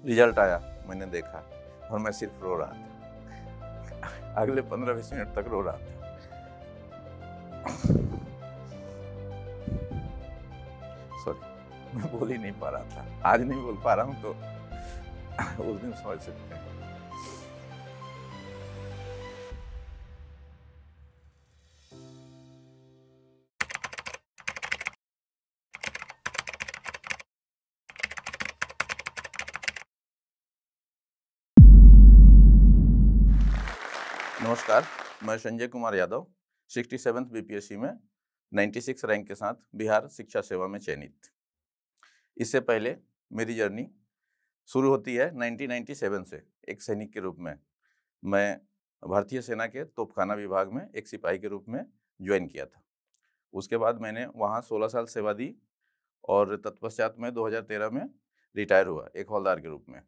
Result आया, मैंने देखा और मैं सिर्फ रो रहा था। अगले 15-20 मिनट तक रो रहा था। सॉरी, मैं बोल ही नहीं पा रहा था। आज नहीं बोल पा रहा हूँ तो उस दिन समझ सकते हैं। नमस्कार, मैं संजय कुमार यादव 67th बीपीएससी में 96 रैंक के साथ बिहार शिक्षा सेवा में चयनित। इससे पहले मेरी जर्नी शुरू होती है 1997 से एक सैनिक के रूप में। मैं भारतीय सेना के तोपखाना विभाग में एक सिपाही के रूप में ज्वाइन किया था। उसके बाद मैंने वहाँ 16 साल सेवा दी और तत्पश्चात मैं 2013 में रिटायर हुआ एक हवलदार के रूप में।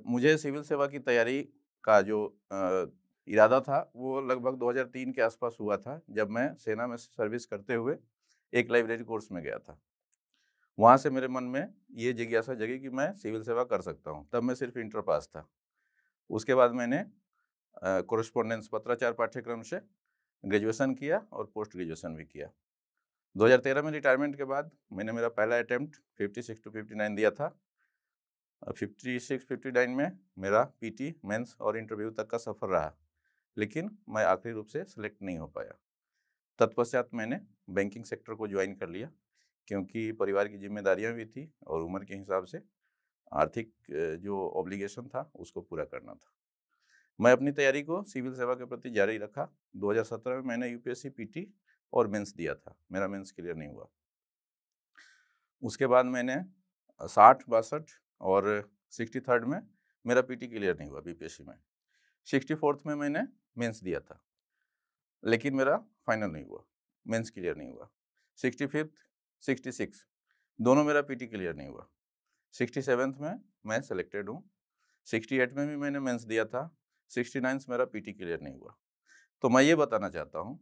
मुझे सिविल सेवा की तैयारी का जो इरादा था वो लगभग 2003 के आसपास हुआ था, जब मैं सेना में सर्विस करते हुए एक लाइब्रेरी कोर्स में गया था। वहाँ से मेरे मन में ये जिज्ञासा जगी कि मैं सिविल सेवा कर सकता हूँ। तब मैं सिर्फ इंटर पास था। उसके बाद मैंने कोरेस्पोंडेंस पत्राचार पाठ्यक्रम से ग्रेजुएशन किया और पोस्ट ग्रेजुएशन भी किया। 2013 में रिटायरमेंट के बाद मैंने मेरा पहला अटेम्प्ट 56 टू 59 दिया था। 56-59 में मेरा पीटी, मेंस और इंटरव्यू तक का सफ़र रहा, लेकिन मैं आखिरी रूप से सिलेक्ट नहीं हो पाया। तत्पश्चात मैंने बैंकिंग सेक्टर को ज्वाइन कर लिया, क्योंकि परिवार की जिम्मेदारियां भी थी और उम्र के हिसाब से आर्थिक जो ऑब्लिगेशन था उसको पूरा करना था। मैं अपनी तैयारी को सिविल सेवा के प्रति जारी रखा। 2017 में मैंने यूपीएससी पीटी और मेंस दिया था। मेरा मेंस क्लियर नहीं हुआ। उसके बाद मैंने 60, 62 और 63rd में मेरा पीटी क्लियर नहीं हुआ बीपीएससी में। 64th में मैंने मेंस दिया था, लेकिन मेरा फाइनल नहीं हुआ, मेंस क्लियर नहीं हुआ। 65th, 66 दोनों मेरा पीटी क्लियर नहीं हुआ। 67th में मैं सेलेक्टेड हूँ। 68 में भी मैंने मेंस दिया था। 69th मेरा पीटी क्लियर नहीं हुआ। तो मैं ये बताना चाहता हूँ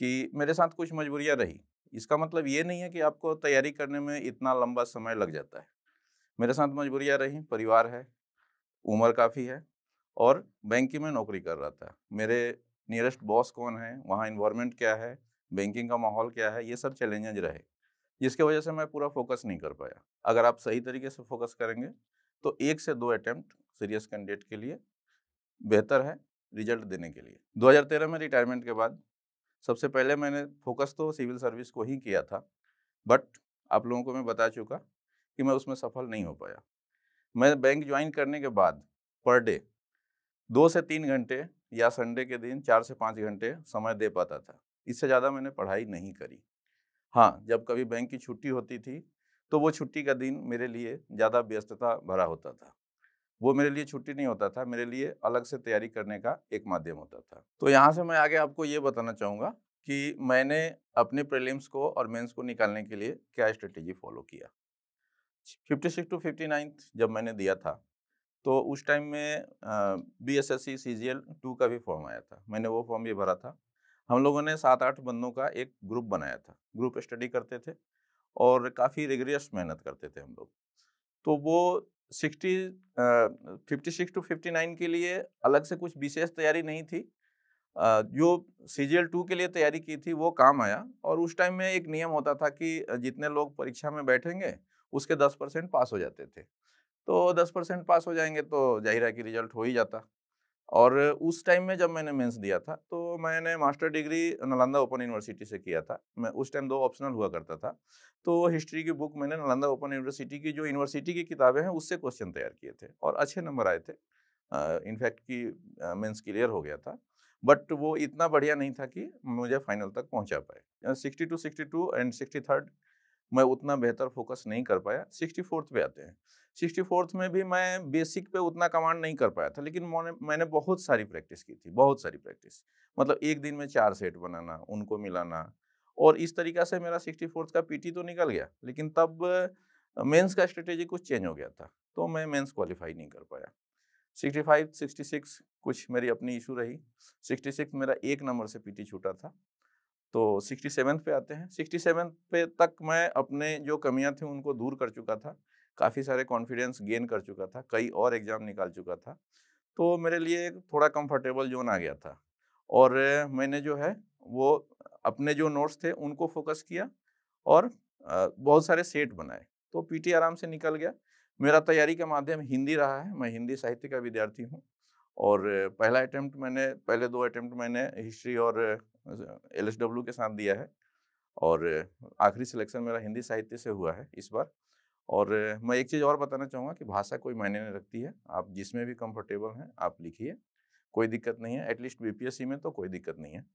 कि मेरे साथ कुछ मजबूरियाँ रही। इसका मतलब ये नहीं है कि आपको तैयारी करने में इतना लंबा समय लग जाता है। मेरे साथ मजबूरियाँ रहीं, परिवार है, उम्र काफ़ी है और बैंकिंग में नौकरी कर रहा था। मेरे नियरेस्ट बॉस कौन है, वहाँ एनवायरनमेंट क्या है, बैंकिंग का माहौल क्या है, ये सब चैलेंजेस रहे, जिसकी वजह से मैं पूरा फोकस नहीं कर पाया। अगर आप सही तरीके से फोकस करेंगे तो 1 से 2 अटेम्प्ट सीरियस कैंडिडेट के लिए बेहतर है रिजल्ट देने के लिए। 2013 में रिटायरमेंट के बाद सबसे पहले मैंने फोकस तो सिविल सर्विस को ही किया था, बट आप लोगों को मैं बता चुका कि मैं उसमें सफल नहीं हो पाया। मैं बैंक ज्वाइन करने के बाद पर डे 2 से 3 घंटे या संडे के दिन 4 से 5 घंटे समय दे पाता था। इससे ज़्यादा मैंने पढ़ाई नहीं करी। हाँ, जब कभी बैंक की छुट्टी होती थी, तो वो छुट्टी का दिन मेरे लिए ज़्यादा व्यस्तता भरा होता था। वो मेरे लिए छुट्टी नहीं होता था, मेरे लिए अलग से तैयारी करने का एक माध्यम होता था। तो यहाँ से मैं आगे आपको ये बताना चाहूँगा कि मैंने अपने प्रीलिम्स को और मेंस को निकालने के लिए क्या स्ट्रैटेजी फ़ॉलो किया। 56 टू 59th जब मैंने दिया था, तो उस टाइम में बीएसएससी सीजीएल 2 का भी फॉर्म आया था। मैंने वो फॉर्म भी भरा था। हम लोगों ने 7-8 बंदों का एक ग्रुप बनाया था। ग्रुप स्टडी करते थे और काफ़ी रिगरियस मेहनत करते थे हम लोग। तो वो 56 टू 59 के लिए अलग से कुछ विशेष तैयारी नहीं थी। जो सीजीएल 2 के लिए तैयारी की थी वो काम आया और उस टाइम में एक नियम होता था कि जितने लोग परीक्षा में बैठेंगे उसके 10% पास हो जाते थे। तो 10% पास हो जाएँगे तो ज़ाहिर है कि रिज़ल्ट हो ही जाता। और उस टाइम में जब मैंने मेंस दिया था, तो मैंने master degree Nalanda open university से किया था। मैं उस टाइम 2 ऑप्शनल हुआ करता था। तो हिस्ट्री की बुक मैंने नालंदा ओपन यूनिवर्सिटी की जो यूनिवर्सिटी की किताबें हैं, उससे क्वेश्चन तैयार किए थे और अच्छे नंबर आए थे। इनफैक्ट कि मेंस क्लियर हो गया था। बट वो इतना बढ़िया नहीं था कि मुझे फाइनल तक पहुँचा पाए। 60 टू 62 एंड 63rd मैं उतना बेहतर फ़ोकस नहीं कर पाया। 64th पे आते हैं। 64th में भी मैं बेसिक पे उतना कमांड नहीं कर पाया था, लेकिन मैंने बहुत सारी प्रैक्टिस की थी, बहुत सारी प्रैक्टिस। मतलब एक दिन में 4 सेट बनाना, उनको मिलाना और इस तरीक़ा से मेरा 64th का पीटी तो निकल गया, लेकिन तब मेंस का स्ट्रैटेजी कुछ चेंज हो गया था, तो मैं मेंस क्वालीफाई नहीं कर पाया। 65, 66 कुछ मेरी अपनी इश्यू रही। 66 मेरा 1 नंबर से पीटी छूटा था। तो 67 पे आते हैं। 67 पे तक मैं अपने जो कमियाँ थी उनको दूर कर चुका था। काफ़ी सारे कॉन्फिडेंस गेन कर चुका था, कई और एग्ज़ाम निकाल चुका था। तो मेरे लिए एक थोड़ा कंफर्टेबल ज़ोन आ गया था और मैंने जो है वो अपने जो नोट्स थे उनको फ़ोकस किया और बहुत सारे सेट बनाए, तो पीटी आराम से निकल गया। मेरा तैयारी का माध्यम हिंदी रहा है, मैं हिंदी साहित्य का विद्यार्थी हूँ और पहले 2 अटेम्प्ट मैंने हिस्ट्री और एलएसडब्ल्यू के साथ दिया है और आखिरी सिलेक्शन मेरा हिंदी साहित्य से हुआ है इस बार। और मैं एक चीज़ और बताना चाहूँगा कि भाषा कोई मायने नहीं रखती है, आप जिसमें भी कंफर्टेबल हैं, आप लिखिए, कोई दिक्कत नहीं है, एटलीस्ट बीपीएससी में तो कोई दिक्कत नहीं है।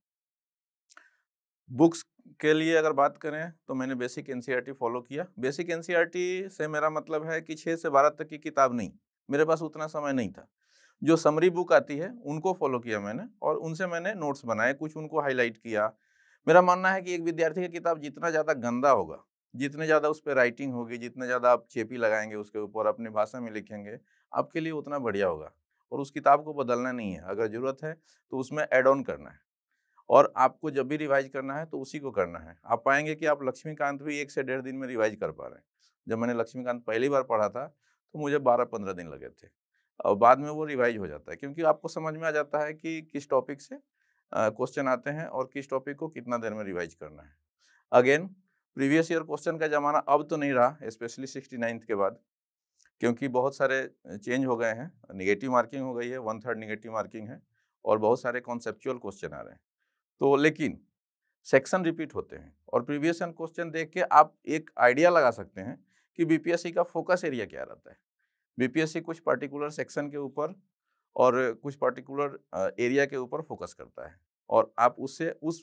बुक्स के लिए अगर बात करें तो मैंने बेसिक एनसीईआरटी फॉलो किया। बेसिक एनसीईआरटी से मेरा मतलब है कि 6 से 12 तक की किताब नहीं, मेरे पास उतना समय नहीं था। जो समरी बुक आती है उनको फॉलो किया मैंने और उनसे मैंने नोट्स बनाए, कुछ उनको हाइलाइट किया। मेरा मानना है कि एक विद्यार्थी की किताब जितना ज़्यादा गंदा होगा, जितने ज़्यादा उस पे राइटिंग होगी, जितने ज़्यादा आप चेपी लगाएँगे उसके ऊपर, अपनी भाषा में लिखेंगे, आपके लिए उतना बढ़िया होगा और उस किताब को बदलना नहीं है। अगर ज़रूरत है तो उसमें ऐड ऑन करना है। और आपको जब भी रिवाइज़ करना है तो उसी को करना है। आप पाएँगे कि आप लक्ष्मीकांत भी 1 से डेढ़ दिन में रिवाइज़ कर पा रहे हैं। जब मैंने लक्ष्मीकांत पहली बार पढ़ा था, तो मुझे 12-15 दिन लगे थे और बाद में वो रिवाइज़ हो जाता है क्योंकि आपको समझ में आ जाता है कि किस टॉपिक से क्वेश्चन आते हैं और किस टॉपिक को कितना देर में रिवाइज़ करना है। अगेन प्रीवियस ईयर क्वेश्चन का ज़माना अब तो नहीं रहा, स्पेशली 69th के बाद, क्योंकि बहुत सारे चेंज हो गए हैं। नेगेटिव मार्किंग हो गई है, 1/3 नेगेटिव मार्किंग है और बहुत सारे कॉन्सेप्चुअल क्वेश्चन आ रहे हैं। तो लेकिन सेक्शन रिपीट होते हैं और प्रीवियस ईयर क्वेश्चन देख के आप एक आइडिया लगा सकते हैं कि बीपीएससी का फोकस एरिया क्या रहता है। बीपीएससी कुछ पर्टिकुलर सेक्शन के ऊपर और कुछ पर्टिकुलर एरिया के ऊपर फोकस करता है और आप उससे उस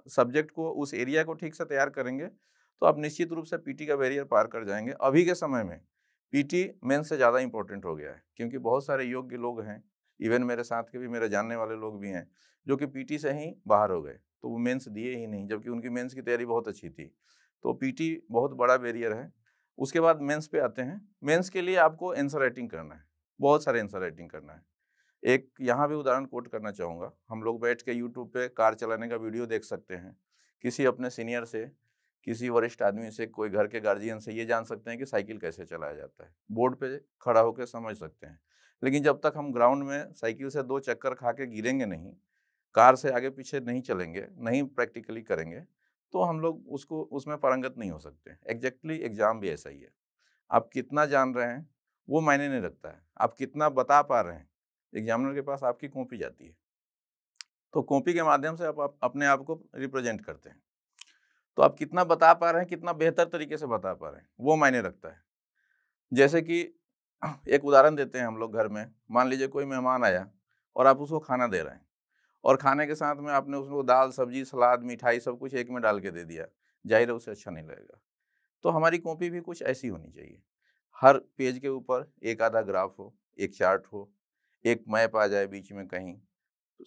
सब्जेक्ट को, उस एरिया को ठीक से तैयार करेंगे, तो आप निश्चित रूप से पीटी का बैरियर पार कर जाएँगे। अभी के समय में पीटी मेंस से ज़्यादा इम्पोर्टेंट हो गया है क्योंकि बहुत सारे योग्य लोग हैं, इवन मेरे साथ के भी मेरे जानने वाले लोग भी हैं, जो कि पीटी से ही बाहर हो गए, तो वो मेंस दिए ही नहीं, जबकि उनकी मेंस की तैयारी बहुत अच्छी थी। तो पीटी बहुत बड़ा बैरियर है। उसके बाद मेंस पे आते हैं। मेंस के लिए आपको आंसर राइटिंग करना है, बहुत सारे आंसर राइटिंग करना है। एक यहाँ भी उदाहरण कोट करना चाहूँगा। हम लोग बैठ के यूट्यूब पे कार चलाने का वीडियो देख सकते हैं। किसी अपने सीनियर से, किसी वरिष्ठ आदमी से, कोई घर के गार्जियन से ये जान सकते हैं कि साइकिल कैसे चलाया जाता है। बोर्ड पे खड़ा होकर समझ सकते हैं। लेकिन जब तक हम ग्राउंड में साइकिल से 2 चक्कर खा के गिरेंगे नहीं, कार से आगे-पीछे नहीं चलेंगे, नहीं प्रैक्टिकली करेंगे, तो हम लोग उसको उसमें पारंगत नहीं हो सकते। एग्ज़ैक्टली एग्ज़ाम भी ऐसा ही है। आप कितना जान रहे हैं, वो मायने नहीं रखता है। आप कितना बता पा रहे हैं, एग्ज़ामिनर के पास आपकी कॉपी जाती है। तो कॉपी के माध्यम से आप अपने आप को रिप्रेज़ेंट करते हैं। तो आप कितना बता पा रहे हैं, कितना बेहतर तरीके से बता पा रहे हैं, वो मायने रखता है। जैसे कि एक उदाहरण देते हैं हम लोग घर में, मान लीजिए कोई मेहमान आया और आप उसको खाना दे रहे हैं और खाने के साथ में आपने उसको दाल, सब्ज़ी, सलाद, मिठाई सब कुछ एक में डाल के दे दिया। ज़ाहिर है उसे अच्छा नहीं लगेगा। तो हमारी कॉपी भी कुछ ऐसी होनी चाहिए। हर पेज के ऊपर एक आधा ग्राफ हो, एक चार्ट हो, एक मैप आ जाए बीच में कहीं,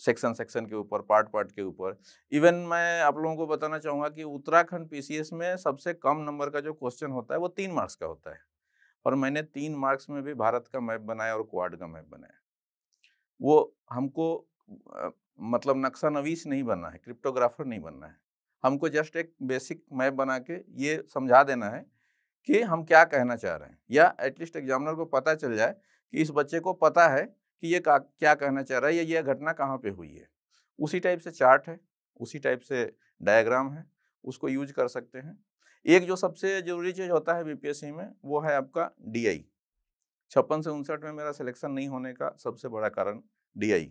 सेक्शन-सेक्शन के ऊपर, पार्ट-पार्ट के ऊपर। इवन मैं आप लोगों को बताना चाहूँगा कि उत्तराखंड पीसीएस में सबसे कम नंबर का जो क्वेश्चन होता है, वो 3 मार्क्स का होता है और मैंने 3 मार्क्स में भी भारत का मैप बनाया और क्वाड का मैप बनाया। वो हमको अ, मतलब नक्शा-नवीस नहीं बनना है, क्रिप्टोग्राफर नहीं बनना है। हमको जस्ट एक बेसिक मैप बना के ये समझा देना है कि हम क्या कहना चाह रहे हैं या एटलीस्ट एग्जामिनर को पता चल जाए कि इस बच्चे को पता है कि ये क्या कहना चाह रहा है या ये घटना कहाँ पे हुई है। उसी टाइप से चार्ट है, उसी टाइप से डायग्राम है, उसको यूज़ कर सकते हैं। एक जो सबसे ज़रूरी चीज़ होता है बीपीएससी में, वो है आपका डीआई। 56 से 59 में मेरा सिलेक्शन नहीं होने का सबसे बड़ा कारण डीआई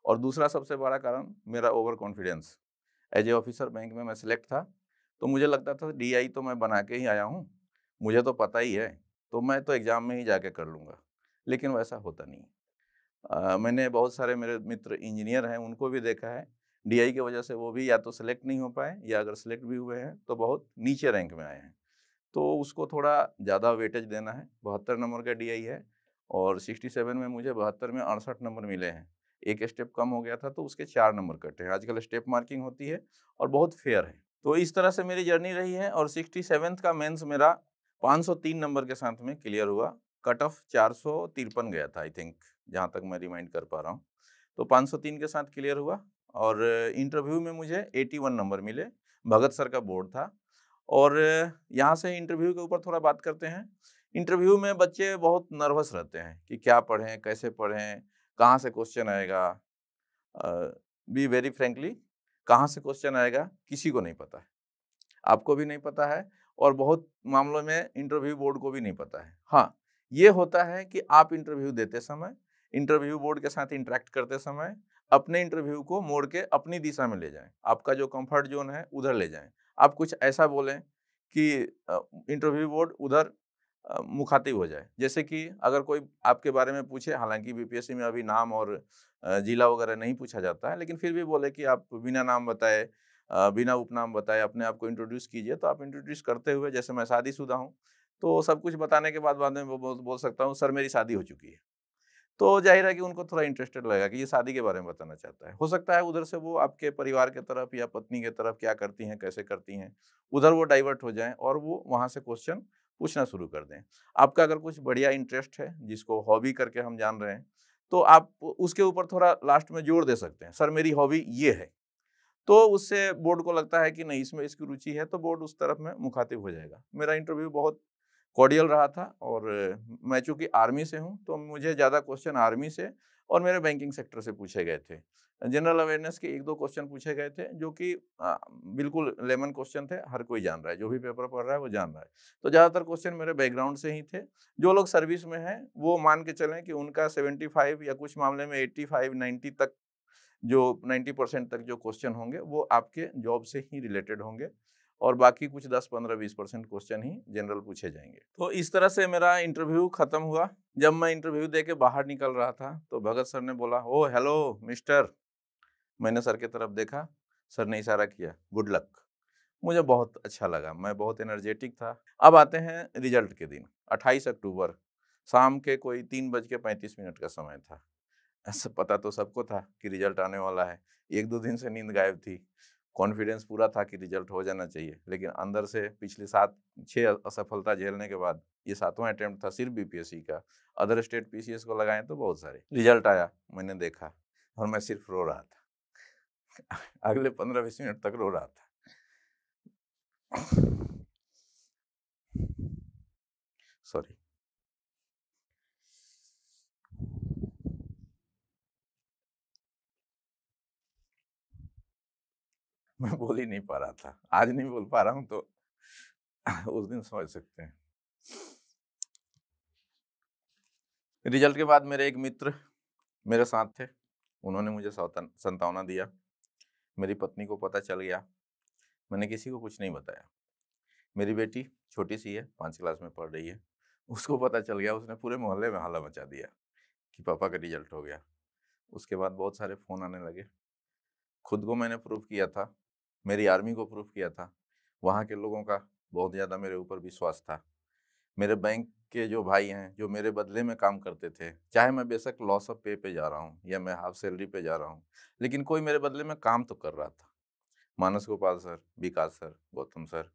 और दूसरा सबसे बड़ा कारण मेरा over confidence. As a officer bank में मैं सिलेक्ट था, तो मुझे लगता था डीआई तो मैं बना के ही आया हूँ, मुझे तो पता ही है, तो मैं तो एग्ज़ाम में ही जाके कर लूँगा। लेकिन वैसा होता नहीं है। मैंने बहुत सारे मेरे मित्र इंजीनियर हैं, उनको भी देखा है, डीआई की वजह से वो भी या तो सेलेक्ट नहीं हो पाए या अगर सेलेक्ट भी हुए हैं, तो बहुत नीचे रैंक में आए हैं। तो उसको थोड़ा ज़्यादा वेटेज देना है, 72 नंबर का डीआई है और 67 में मुझे 72 में 68 नंबर मिले हैं। एक स्टेप कम हो गया था तो उसके 4 नंबर कटे हैं। आजकल स्टेप मार्किंग होती है और बहुत फेयर है। तो इस तरह से मेरी जर्नी रही है और 67th का मेंस मेरा 503 नंबर के साथ में क्लियर हुआ। कट ऑफ 453 गया था आई थिंक, जहाँ तक मैं रिमाइंड कर पा रहा हूँ। तो 503 के साथ क्लियर हुआ और इंटरव्यू में मुझे 81 नंबर मिले। भगत सर का बोर्ड था और यहाँ से इंटरव्यू के ऊपर थोड़ा बात करते हैं इंटरव्यू में बच्चे बहुत नर्वस रहते हैं कि क्या पढ़ें, कैसे पढ़ें, कहाँ से क्वेश्चन आएगा। बी वेरी फ्रैंकली, कहाँ से क्वेश्चन आएगा किसी को नहीं पता है। आपको भी नहीं पता है और बहुत मामलों में इंटरव्यू बोर्ड को भी नहीं पता है। हाँ, ये होता है कि आप इंटरव्यू देते समय, इंटरव्यू बोर्ड के साथ इंटरैक्ट करते समय अपने इंटरव्यू को मोड़ के अपनी दिशा में ले जाएँ। आपका जो कम्फर्ट ज़ोन है उधर ले जाएँ। आप कुछ ऐसा बोलें कि इंटरव्यू बोर्ड उधर मुखातिब हो जाए। जैसे कि अगर कोई आपके बारे में पूछे, हालाँकि बीपीएससी में अभी नाम और जिला वगैरह नहीं पूछा जाता है, लेकिन फिर भी बोले कि आप बिना नाम बताए, बिना उपनाम बताए अपने आप को इंट्रोड्यूस कीजिए, तो आप इंट्रोड्यूस करते हुए, जैसे मैं शादीशुदा हूँ, तो सब कुछ बताने के बाद में वो बोल सकता हूँ, सर मेरी शादी हो चुकी है। तो ज़ाहिर है कि उनको थोड़ा इंटरेस्टेड लगेगा कि ये शादी के बारे में बताना चाहता है। हो सकता है उधर से वो आपके परिवार के तरफ या पत्नी के तरफ क्या करती हैं, कैसे करती हैं, उधर वो डाइवर्ट हो जाएँ और वो वहाँ से क्वेश्चन पूछना शुरू कर दें। आपका अगर कुछ बढ़िया इंटरेस्ट है, जिसको हॉबी करके हम जान रहे हैं, तो आप उसके ऊपर थोड़ा लास्ट में जोर दे सकते हैं, सर मेरी हॉबी ये है। तो उससे बोर्ड को लगता है कि नहीं, इसमें इसकी रुचि है, तो बोर्ड उस तरफ में मुखातिब हो जाएगा। मेरा इंटरव्यू बहुत कॉर्डियल रहा था और मैं चूँकि आर्मी से हूँ, तो मुझे ज़्यादा क्वेश्चन आर्मी से और मेरे बैंकिंग सेक्टर से पूछे गए थे। जनरल अवेयरनेस के 1-2 क्वेश्चन पूछे गए थे, जो कि बिल्कुल लेमन क्वेश्चन थे, हर कोई जान रहा है, जो भी पेपर पढ़ रहा है वो जान रहा है। तो ज़्यादातर क्वेश्चन मेरे बैकग्राउंड से ही थे। जो लोग सर्विस में हैं, वो मान के चलें कि उनका 75 या कुछ मामले में 85-90 तक, जो 90% तक जो क्वेश्चन होंगे वो आपके जॉब से ही रिलेटेड होंगे और बाकी कुछ 10, 15, 20% क्वेश्चन ही जनरल पूछे जाएँगे। तो इस तरह से मेरा इंटरव्यू खत्म हुआ। जब मैं इंटरव्यू दे के बाहर निकल रहा था, तो भगत सर ने बोला, "ओह! Hello mister." मैंने सर की तरफ देखा, सर ने इशारा किया, "गुड लक।" मुझे बहुत अच्छा लगा, मैं बहुत एनर्जेटिक था। अब आते हैं रिज़ल्ट के दिन, 28 अक्टूबर, शाम के कोई 3 बज के 35 मिनट का समय था। ऐसा पता तो सबको था कि रिजल्ट आने वाला है। 1-2 दिन से नींद गायब थी। कॉन्फिडेंस पूरा था कि रिजल्ट हो जाना चाहिए। लेकिन अंदर से पिछले 6 असफलता झेलने के बाद ये 7वाँ अटेम्प्ट था सिर्फ़ बीपीएससी का। अदर स्टेट पीसीएस को लगाएँ तो बहुत सारे। रिजल्ट आया, मैंने देखा और मैं सिर्फ़ रो रहा था। अगले 15-20 मिनट तक रो रहा था। सॉरी। मैं बोल ही नहीं पा रहा था। आज नहीं बोल पा रहा हूँ तो उस दिन समझ सकते हैं। रिजल्ट के बाद मेरे एक मित्र मेरे साथ थे। उन्होंने मुझे सांत्वना दिया। मेरी पत्नी को पता चल गया। मैंने किसी को कुछ नहीं बताया। मेरी बेटी छोटी-सी है, 5 क्लास में पढ़ रही है। उसको पता चल गया, उसने पूरे मोहल्ले में हल्ला मचा दिया कि पापा का रिजल्ट हो गया। उसके बाद बहुत सारे फ़ोन आने लगे। खुद को मैंने प्रूव किया था, मेरी आर्मी को प्रूव किया था। वहाँ के लोगों का बहुत ज़्यादा मेरे ऊपर विश्वास था। मेरे बैंक के जो भाई हैं, जो मेरे बदले में काम करते थे, चाहे मैं बेशक लॉस ऑफ पे पे जा रहा हूँ या मैं हाफ सैलरी पे जा रहा हूँ, लेकिन कोई मेरे बदले में काम तो कर रहा था। मानस गोपाल सर, विकास सर, गौतम सर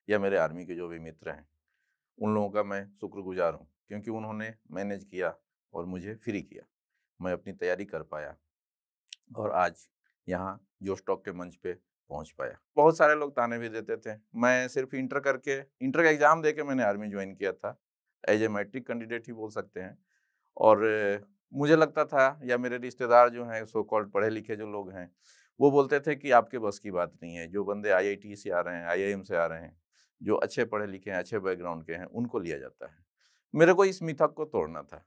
या मेरे आर्मी के जो भी मित्र हैं, उन लोगों का मैं शुक्रगुज़ार हूँ क्योंकि उन्होंने मैनेज किया और मुझे फ्री किया। मैं अपनी तैयारी कर पाया और आज यहाँ जो स्टॉक के मंच पे पहुँच पाया। बहुत सारे लोग ताने भी देते थे। मैं सिर्फ़ इंटर का एग्ज़ाम देके मैंने आर्मी जॉइन किया था। एज़ ए मैट्रिक कैंडिडेट ही बोल सकते हैं और मुझे लगता था या मेरे रिश्तेदार जो हैं सो कॉल्ड पढ़े-लिखे जो लोग हैं, वो बोलते थे कि आपके बस की बात नहीं है। जो बंदे आईआईटी से आ रहे हैं, आईआईएम से आ रहे हैं, जो अच्छे पढ़े-लिखे हैं, अच्छे बैकग्राउंड के हैं, उनको लिया जाता है। मेरे को इस मिथक को तोड़ना था।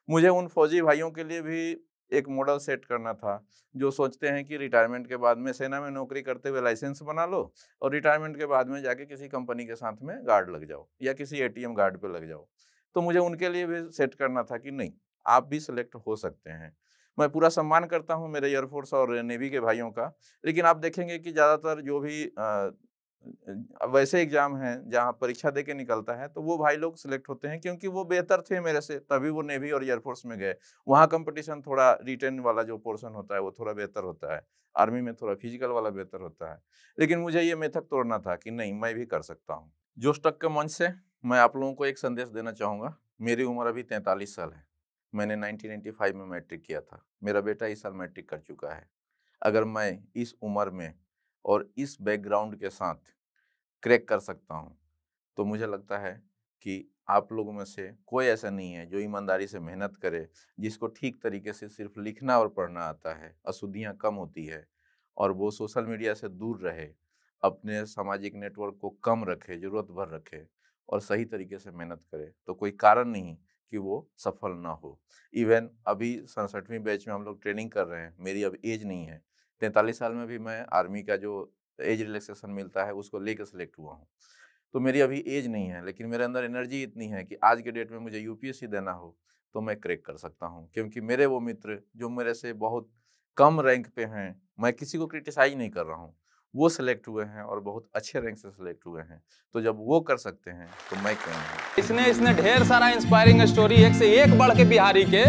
मुझे उन फौजी भाइयों के लिए भी एक मॉडल सेट करना था, जो सोचते हैं कि रिटायरमेंट के बाद में सेना में नौकरी करते हुए लाइसेंस बना लो और रिटायरमेंट के बाद में जाके किसी कंपनी के साथ में गार्ड लग जाओ या किसी एटीएम गार्ड पे लग जाओ। तो मुझे उनके लिए भी सेट करना था कि नहीं, आप भी सिलेक्ट हो सकते हैं। मैं पूरा सम्मान करता हूँ मेरे एयरफोर्स और नेवी के भाइयों का, लेकिन आप देखेंगे कि ज़्यादातर जो भी वैसे एग्ज़ाम हैं जहाँ परीक्षा दे के निकलता है, तो वो भाई लोग सिलेक्ट होते हैं क्योंकि वो बेहतर थे मेरे से, तभी वो नेवी और एयरफोर्स में गए। वहाँ कॉम्पिटिशन थोड़ा रिटेन वाला जो पोर्शन होता है, वो थोड़ा बेहतर होता है। आर्मी में थोड़ा फिज़िकल वाला बेहतर होता है। लेकिन मुझे ये मिथक तोड़ना था कि नहीं, मैं भी कर सकता हूँ। जोश टॉक के मंच से मैं आप लोगों को एक संदेश देना चाहूँगा। मेरी उम्र अभी 43 साल है। मैंने 1995 में मैट्रिक किया था। मेरा बेटा इस साल मैट्रिक कर चुका है। अगर मैं इस उम्र में और इस बैकग्राउंड के साथ क्रैक कर सकता हूँ, तो मुझे लगता है कि आप लोगों में से कोई ऐसा नहीं है जो ईमानदारी से मेहनत करे, जिसको ठीक तरीके से सिर्फ लिखना और पढ़ना आता है, अशुद्धियाँ कम होती है और वो सोशल मीडिया से दूर रहे, अपने सामाजिक नेटवर्क को कम रखे, ज़रूरत भर रखे और सही तरीके से मेहनत करे, तो कोई कारण नहीं कि वो सफल ना हो। इवन अभी 67वीं बैच में हम लोग ट्रेनिंग कर रहे हैं, मेरी अब एज नहीं है, 43 साल में भी मैं आर्मी का जो एज रिलैक्सेशन मिलता है उसको लेके सेलेक्ट हुआ हूँ। तो मेरी अभी एज नहीं है, लेकिन मेरे अंदर एनर्जी इतनी है कि आज के डेट में मुझे यूपीएससी देना हो तो मैं क्रैक कर सकता हूँ, क्योंकि मेरे वो मित्र जो मेरे से बहुत कम रैंक पे हैं, मैं किसी को क्रिटिसाइज नहीं कर रहा हूँ, वो सेलेक्ट हुए हैं और बहुत अच्छे रैंक से सेलेक्ट हुए हैं। तो जब वो कर सकते हैं तो मैं क्यों नहीं। इसने ढेर सारा इंस्पायरिंग स्टोरी एक से एक बढ़ के बिहारी के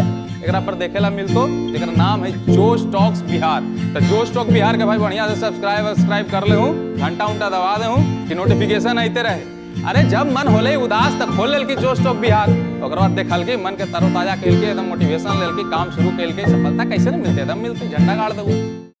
एकरा पर देखेला मिलतो, जेकर नाम है जोश टॉक्स बिहार। तो जोश टॉक बिहार के भाई बढ़िया से सब्सक्राइब कर ले हूँ, घंटा उंटा दबा दे हूँ कि नोटिफिकेशन आते रहे। अरे जब मन होले उदास तक खोल लेल की जोश टॉक बिहार, ओकर बाद देखल के मन के तरोताजा कैल के एकदम मोटिवेशन लेल के काम शुरू कैल के सफलता कैसे नहीं मिलते, एकदम मिलती झंडा गाड़ दू।